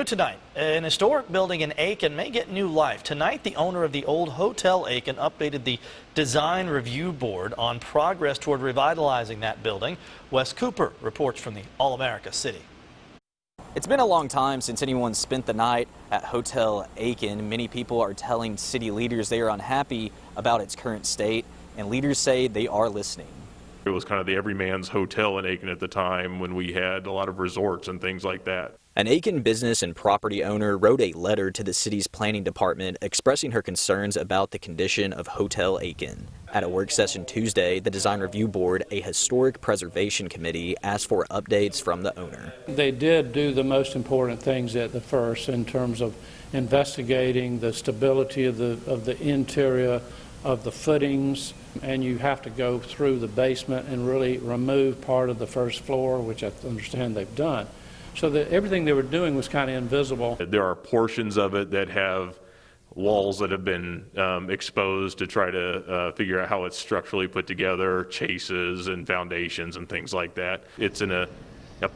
New tonight, an historic building in Aiken may get new life. Tonight, the owner of the old Hotel Aiken updated the Design Review Board on progress toward revitalizing that building. Wes Cooper reports from the All-America City. It's been a long time since anyone spent the night at Hotel Aiken. Many people are telling city leaders they are unhappy about its current state, and leaders say they are listening. It was kind of the everyman's hotel in Aiken at the time when we had a lot of resorts and things like that. An Aiken business and property owner wrote a letter to the city's planning department expressing her concerns about the condition of Hotel Aiken. At a work session Tuesday, the Design Review Board, a historic preservation committee, asked for updates from the owner. They did do the most important things at the first in terms of investigating the stability of the interior of the footings, and you have to go through the basement and really remove part of the first floor, which I understand they've done. So that everything they were doing was kind of invisible. There are portions of it that have walls that have been exposed to try to figure out how it's structurally put together, chases and foundations and things like that. It's in a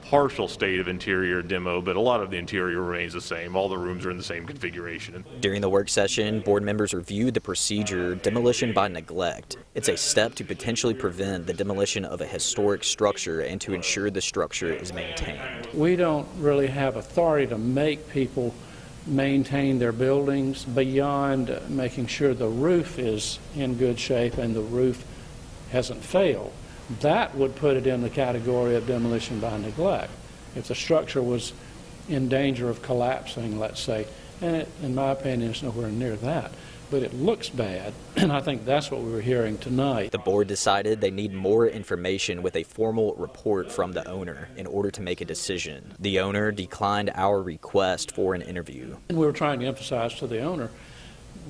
partial state of interior demo, but a lot of the interior remains the same. All the rooms are in the same configuration. During the work session, board members reviewed the procedure, demolition by neglect. It's a step to potentially prevent the demolition of a historic structure and to ensure the structure is maintained. We don't really have authority to make people maintain their buildings beyond making sure the roof is in good shape and the roof hasn't failed. That would put it in the category of demolition by neglect. If the structure was in danger of collapsing, let's say, and in my opinion, it's nowhere near that, but it looks bad, and I think that's what we were hearing tonight. The board decided they need more information with a formal report from the owner in order to make a decision. The owner declined our request for an interview. And we were trying to emphasize to the owner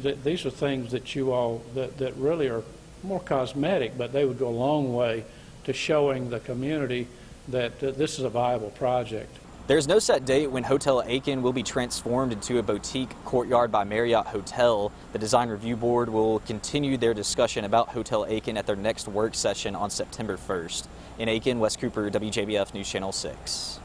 that these are things that you all, that really are more cosmetic, but they would go a long way to showing the community that this is a viable project. There's no set date when Hotel Aiken will be transformed into a boutique Courtyard by Marriott hotel. The Design Review Board will continue their discussion about Hotel Aiken at their next work session on September 1st. In Aiken, Wes Cooper, WJBF News Channel 6.